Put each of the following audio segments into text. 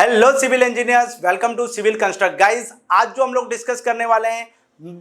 Hello civil engineers, welcome to civil construct. Guys, आज जो हम लोग डिस्कस करने वाले हैं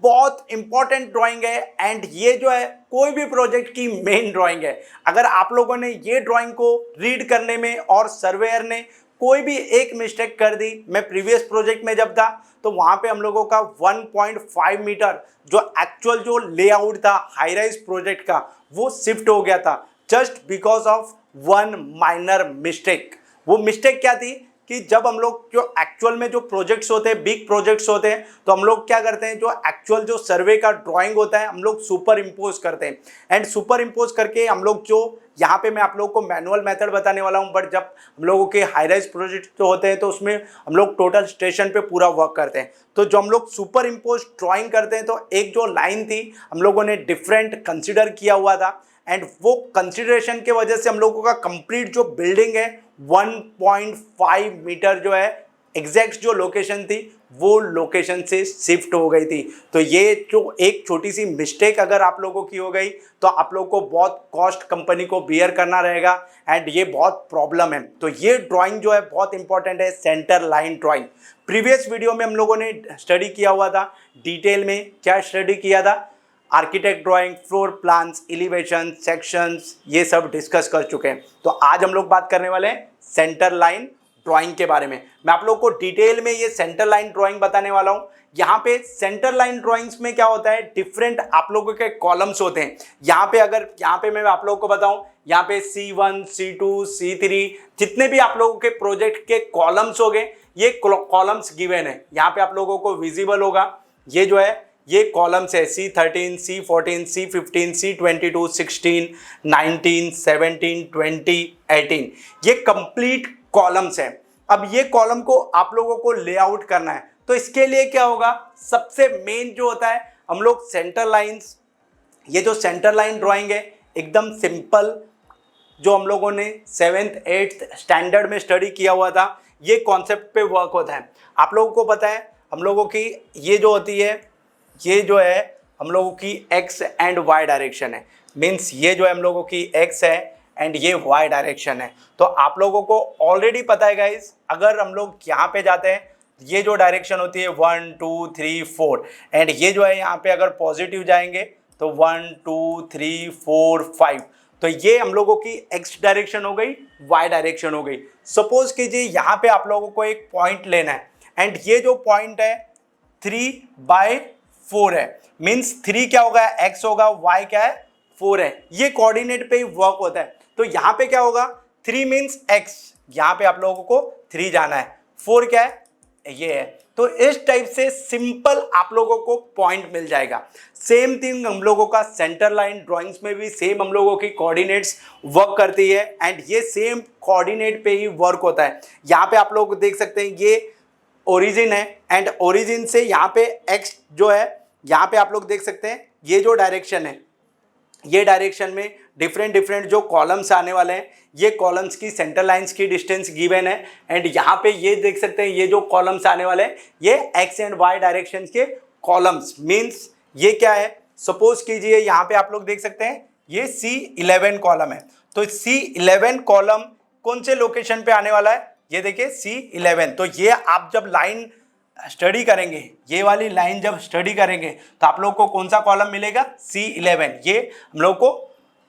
बहुत इंपॉर्टेंट ड्राइंग है एंड ये जो है कोई भी प्रोजेक्ट की मेन ड्राइंग है। अगर आप लोगों ने ये ड्राइंग को रीड करने में और सर्वेयर ने कोई भी एक मिस्टेक कर दी, मैं प्रीवियस प्रोजेक्ट में जब था तो वहां पे हम लोगों का 1.5 मीटर जो एक्चुअल जो लेआउट था हाई राइज प्रोजेक्ट का वो शिफ्ट हो गया था just because of one minor mistake. वो मिस्टेक क्या थी कि जब हम लोग जो एक्चुअल में जो प्रोजेक्ट्स होते हैं, बिग प्रोजेक्ट्स होते हैं, तो हम लोग क्या करते हैं, जो एक्चुअल जो सर्वे का ड्राइंग होता है हम लोग सुपर इम्पोज करते हैं एंड सुपर इम्पोज करके हम लोग जो यहाँ पे मैं आप लोगों को मैनुअल मेथड बताने वाला हूँ, बट जब हम लोगों के हाई राइज प्रोजेक्ट जो होते हैं तो उसमें हम लोग टोटल स्टेशन पे पूरा वर्क करते हैं। तो जो हम लोग सुपर इम्पोज ड्राइंग करते हैं तो एक जो लाइन थी हम लोगों ने डिफरेंट कंसिडर किया हुआ था एंड वो कंसिडरेशन के वजह से हम लोगों का कंप्लीट जो बिल्डिंग है 1.5 मीटर जो है एग्जैक्ट जो लोकेशन थी वो लोकेशन से शिफ्ट हो गई थी। तो ये जो एक छोटी सी मिस्टेक अगर आप लोगों की हो गई तो आप लोगों को बहुत कॉस्ट कंपनी को बियर करना रहेगा एंड ये बहुत प्रॉब्लम है। तो ये ड्राइंग जो है बहुत इंपॉर्टेंट है, centre line drawing. Previous video में हम लोगों ने स्टडी किया हुआ था डिटेल में। क्या स्टडी किया था? Architect drawing, floor plans, elevation, sections, ये सब डिस्कस कर चुके हैं। तो आज हम लोग बात करने वाले हैं सेंटर लाइन ड्राइंग के बारे में। मैं आप लोगों को डिटेल में ये सेंटर लाइन ड्राइंग बताने वाला हूं। यहाँ पे सेंटर लाइन ड्राइंग्स में क्या होता है, डिफरेंट आप लोगों के कॉलम्स होते हैं। यहाँ पे मैं आप लोगों को बताऊं, यहाँ पे C1, C2, C3 जितने भी आप लोगों के प्रोजेक्ट के कॉलम्स हो गए, ये कॉलम्स गिवन है। यहाँ पे आप लोगों को विजिबल होगा, ये जो है ये कॉलम्स है C13, C14, C15, C22, 16, 19, 17, 20, 18, ये कंप्लीट कॉलम्स है। अब ये कॉलम को आप लोगों को लेआउट करना है तो इसके लिए क्या होगा, सबसे मेन जो होता है हम लोग सेंटर लाइंस, ये जो सेंटर लाइन ड्राइंग है एकदम सिंपल, जो हम लोगों ने 7th 8th स्टैंडर्ड में स्टडी किया हुआ था, ये कॉन्सेप्ट पे वर्क होता है। आप लोगों को पता है हम लोगों की ये जो होती है, ये जो है हम लोगों की एक्स एंड वाई डायरेक्शन है। मीन्स ये जो है हम लोगों की एक्स है एंड ये वाई डायरेक्शन है। तो आप लोगों को ऑलरेडी पता है गाइस, अगर हम लोग यहाँ पे जाते हैं ये जो डायरेक्शन होती है 1 2 3 4 एंड ये जो है यहाँ पे अगर पॉजिटिव जाएंगे तो 1 2 3 4 5, तो ये हम लोगों की एक्स डायरेक्शन हो गई, वाई डायरेक्शन हो गई। सपोज कीजिए यहाँ पे आप लोगों को एक पॉइंट लेना है एंड ये जो पॉइंट है 3/4 है। मीन्स 3 क्या होगा, x होगा, y क्या है, 4 है। ये कोऑर्डिनेट पे ही वर्क होता है। तो यहाँ पे क्या होगा, 3 मीन्स x, यहाँ पे आप लोगों को 3 जाना है, 4 क्या है, ये है। तो इस टाइप से सिंपल आप लोगों को पॉइंट मिल जाएगा। सेम थिंग हम लोगों का सेंटर लाइन ड्राइंग्स में भी सेम हम लोगों की कोऑर्डिनेट्स वर्क करती है एंड ये सेम कोऑर्डिनेट पे ही वर्क होता है। यहाँ पे आप लोग देख सकते हैं ये ओरिजिन है एंड ओरिजिन से यहाँ पे x जो है, यहाँ पे आप लोग देख सकते हैं ये जो डायरेक्शन है, ये डायरेक्शन में डिफरेंट जो कॉलम्स आने वाले हैं, ये कॉलम्स की सेंटर लाइंस की डिस्टेंस गिवन है एंड यहाँ पे ये देख सकते हैं ये जो कॉलम्स आने वाले हैं ये x एंड y डायरेक्शन के कॉलम्स। मीन्स ये क्या है, सपोज कीजिए यहाँ पे आप लोग देख सकते हैं ये C11 कॉलम है। तो C11 कॉलम कौन से लोकेशन पे आने वाला है, ये देखिए C11। तो ये आप जब लाइन स्टडी करेंगे, ये वाली लाइन जब स्टडी करेंगे तो आप लोग को कौन सा कॉलम मिलेगा, C11, ये हम लोग को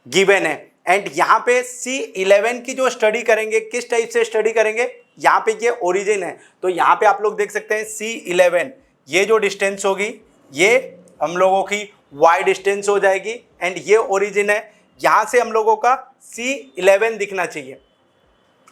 गिवन है। एंड यहाँ पे C11 की जो स्टडी करेंगे, किस टाइप से स्टडी करेंगे, यहाँ पे ये ओरिजिन है तो यहाँ पे आप लोग देख सकते हैं C11, ये जो डिस्टेंस होगी ये हम लोगों की y डिस्टेंस हो जाएगी एंड ये ओरिजिन है। यहाँ से हम लोगों का C11 दिखना चाहिए।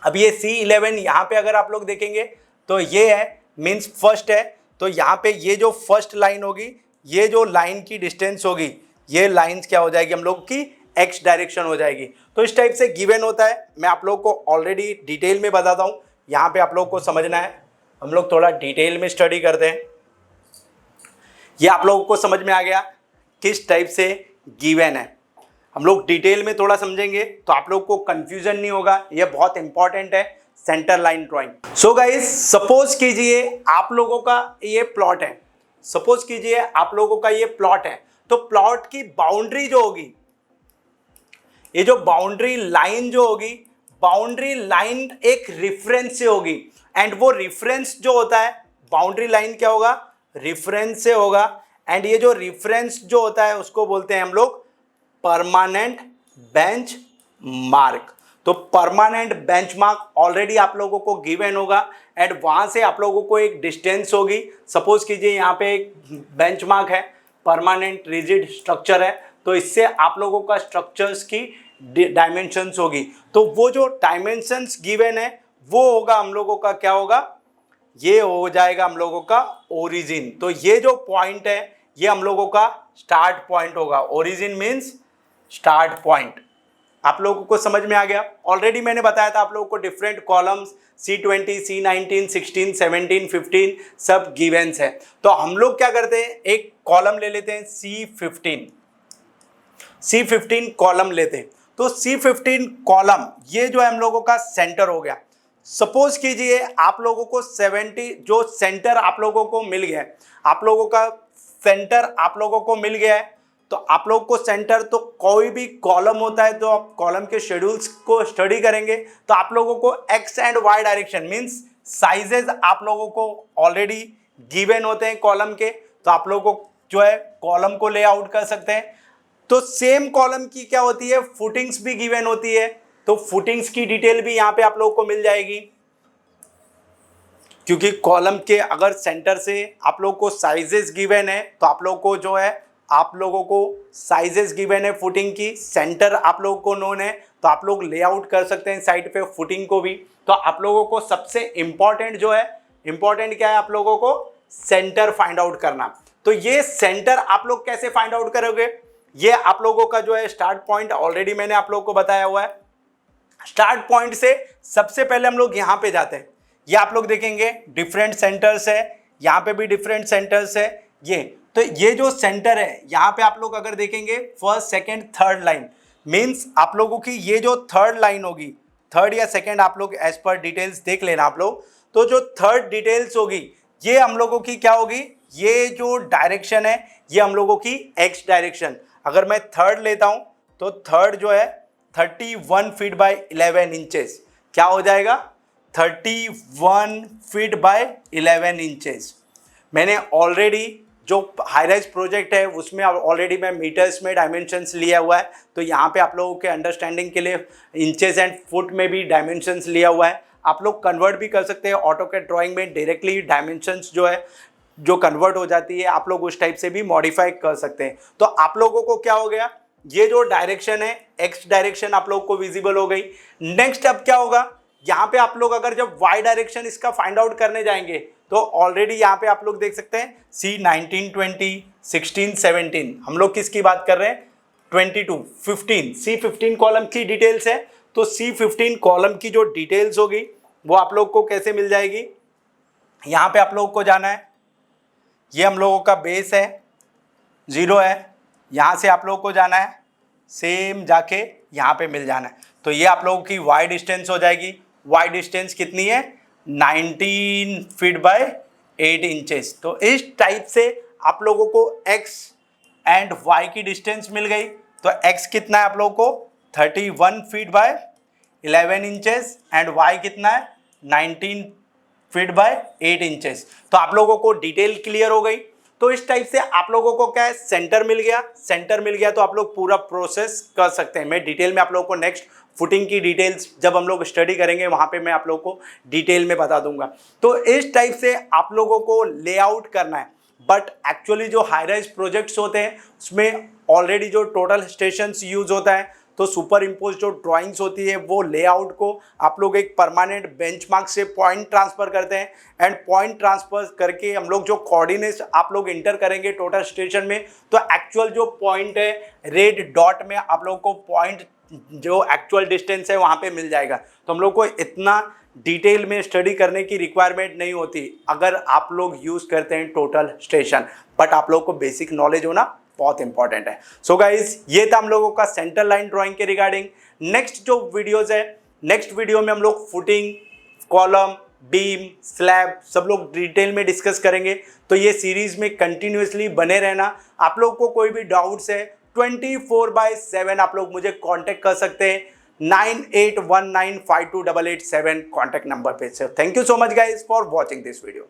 अब ये C11 यहाँ पे अगर आप लोग देखेंगे तो ये है, मीन्स फर्स्ट है। तो यहाँ पे ये जो फर्स्ट लाइन होगी, ये जो लाइन की डिस्टेंस होगी, ये लाइंस क्या हो जाएगी, हम लोग की एक्स डायरेक्शन हो जाएगी। तो इस टाइप से गिवन होता है। मैं आप लोग को ऑलरेडी डिटेल में बताता हूँ, यहाँ पे आप लोग को समझना है। हम लोग थोड़ा डिटेल में स्टडी करते हैं। ये आप लोगों को समझ में आ गया किस टाइप से गिवन है। हम लोग डिटेल में थोड़ा समझेंगे तो आप लोग को कंफ्यूजन नहीं होगा। ये बहुत इंपॉर्टेंट है centre line drawing. So guys, suppose कीजिए आप लोगों का ये प्लॉट है, सपोज कीजिए आप लोगों का ये प्लॉट है। तो प्लॉट की बाउंड्री जो होगी, ये जो बाउंड्री लाइन जो होगी, बाउंड्री लाइन एक रेफरेंस से होगी। एंड वो रिफरेंस जो होता है, बाउंड्री लाइन क्या होगा, रिफरेंस से होगा, एंड ये जो रिफरेंस जो होता है उसको बोलते हैं हम लोग परमानेंट बेंच मार्क। तो परमानेंट बेंचमार्क ऑलरेडी आप लोगों को गिवन होगा एंड वहां से आप लोगों को एक डिस्टेंस होगी। सपोज कीजिए यहाँ पे एक बेंचमार्क है, परमानेंट रिजिड स्ट्रक्चर है, तो इससे आप लोगों का स्ट्रक्चर्स की डायमेंशंस होगी। तो वो जो डायमेंशंस गिवन है वो होगा हम लोगों का, क्या होगा, ये हो जाएगा हम लोगों का ओरिजिन। तो ये जो पॉइंट है ये हम लोगों का स्टार्ट पॉइंट होगा। Origin means start point. आप लोगों को समझ में आ गया। ऑलरेडी मैंने बताया था आप लोगों को डिफरेंट कॉलम्स C20, C19, 16, 17, 15 सब गिवेंस है। तो हम लोग क्या करते हैं, एक कॉलम ले लेते हैं C15 कॉलम लेते हैं। तो C15 कॉलम ये जो है हम लोगों का सेंटर हो गया। सपोज कीजिए आप लोगों को 70 जो सेंटर आप लोगों को मिल गया है, आप लोगों का सेंटर आप लोगों को मिल गया है। तो आप लोग को सेंटर, तो कोई भी कॉलम होता है तो आप कॉलम के शेड्यूल्स को स्टडी करेंगे तो आप लोगों को X and Y direction means sizes आप लोगों को ऑलरेडी गिवन होते हैं कॉलम के। तो आप लोगों को जो है कॉलम को लेआउट कर सकते हैं। तो सेम कॉलम की क्या होती है, फुटिंग्स भी गिवन होती है। तो फुटिंग्स की डिटेल भी यहाँ पे आप लोगों को मिल जाएगी, क्योंकि कॉलम के अगर सेंटर से आप लोग को साइजेस गिवन है तो आप लोग को जो है, आप लोगों को साइजेस गिवन है फुटिंग की, सेंटर आप लोगों को नोन है, तो आप लोग लेआउट कर सकते हैं साइड पे फुटिंग को भी। तो आप लोगों को सबसे इंपॉर्टेंट जो है, इंपॉर्टेंट क्या है, आप लोगों को सेंटर फाइंड आउट करना। तो ये सेंटर आप लोग कैसे फाइंड आउट करोगे, ये आप लोगों का जो है स्टार्ट पॉइंट ऑलरेडी मैंने आप लोगों को बताया हुआ है। स्टार्ट पॉइंट से सबसे पहले हम लोग यहाँ पे जाते हैं। ये आप लोग देखेंगे डिफरेंट सेंटर्स है, यहाँ पे भी डिफरेंट सेंटर्स है। ये तो ये जो सेंटर है यहाँ पे आप लोग अगर देखेंगे first second third line means आप लोगों की ये जो थर्ड लाइन होगी, थर्ड या सेकंड आप लोग एज पर डिटेल्स देख लेना आप लोग। तो जो थर्ड डिटेल्स होगी ये हम लोगों की क्या होगी, ये जो डायरेक्शन है ये हम लोगों की एक्स डायरेक्शन। अगर मैं थर्ड लेता हूँ तो थर्ड जो है 31 फीट बाय 11 इंचेस क्या हो जाएगा, 31 फीट बाय 11 इंचेस। मैंने ऑलरेडी जो हाई राइज प्रोजेक्ट है उसमें ऑलरेडी मैं मीटर्स में डायमेंशंस लिया हुआ है। तो यहाँ पे आप लोगों के अंडरस्टैंडिंग के लिए इंचेस एंड फुट में भी डायमेंशंस लिया हुआ है। आप लोग कन्वर्ट भी कर सकते हैं ऑटोकैड ड्राइंग में, डायरेक्टली डायमेंशंस जो है जो कन्वर्ट हो जाती है आप लोग उस टाइप से भी मॉडिफाई कर सकते हैं। तो आप लोगों को क्या हो गया, ये जो डायरेक्शन है एक्स डायरेक्शन आप लोग को विजिबल हो गई। नेक्स्ट अब क्या होगा, यहाँ पे आप लोग अगर जब वाई डायरेक्शन इसका फाइंड आउट करने जाएंगे तो ऑलरेडी यहाँ पे आप लोग देख सकते हैं C19, 20, 16, 17 हम लोग किसकी बात कर रहे हैं, 22, 15 C15 कॉलम की डिटेल्स है। तो C15 कॉलम की जो डिटेल्स होगी वो आप लोग को कैसे मिल जाएगी, यहाँ पे आप लोग को जाना है, ये हम लोगों का बेस है 0 है, यहाँ से आप लोग को जाना है सेम जाके यहाँ पे मिल जाना है। तो ये आप लोगों की वाई डिस्टेंस हो जाएगी। वाई डिस्टेंस कितनी है, 19 फीट बाय 8 इंचेस। तो इस टाइप से आप लोगों को x एंड y की डिस्टेंस मिल गई। तो x कितना है आप लोगों को 31 feet by 11 inches and y कितना है 19 फीट बाय 8 इंचेस। तो आप लोगों को डिटेल क्लियर हो गई। तो इस टाइप से आप लोगों को क्या है, सेंटर मिल गया। सेंटर मिल गया तो आप लोग पूरा प्रोसेस कर सकते हैं। मैं डिटेल में आप लोगों को नेक्स्ट फुटिंग की डिटेल्स जब हम लोग स्टडी करेंगे वहाँ पे मैं आप लोगों को डिटेल में बता दूंगा। तो इस टाइप से आप लोगों को लेआउट करना है। बट एक्चुअली जो हाई राइज प्रोजेक्ट्स होते हैं उसमें ऑलरेडी जो टोटल स्टेशंस यूज होता है, तो सुपर इम्पोज जो ड्राइंग्स होती है वो लेआउट को आप लोग एक परमानेंट बेंचमार्क से पॉइंट ट्रांसफर करते हैं एंड पॉइंट ट्रांसफर करके हम लोग जो कोऑर्डिनेट्स आप लोग इंटर करेंगे टोटल स्टेशन में, तो एक्चुअल जो पॉइंट है रेड डॉट में आप लोग को पॉइंट जो एक्चुअल डिस्टेंस है वहाँ पे मिल जाएगा। तो हम लोग को इतना डिटेल में स्टडी करने की रिक्वायरमेंट नहीं होती अगर आप लोग यूज़ करते हैं टोटल स्टेशन। बट आप लोग को बेसिक नॉलेज होना बहुत इंपॉर्टेंट है। सो गाइज ये था हम लोगों का सेंटर लाइन ड्राइंग के रिगार्डिंग। नेक्स्ट जो वीडियोज है, नेक्स्ट वीडियो में हम लोग फुटिंग, कॉलम, बीम, स्लैब सब लोग डिटेल में डिस्कस करेंगे। तो ये सीरीज में कंटिन्यूसली बने रहना। आप लोग को कोई भी डाउट्स है 24/7 आप लोग मुझे कांटेक्ट कर सकते हैं। 9819528887 कॉन्टैक्ट नंबर पे। Thank you so much guys for watching this video.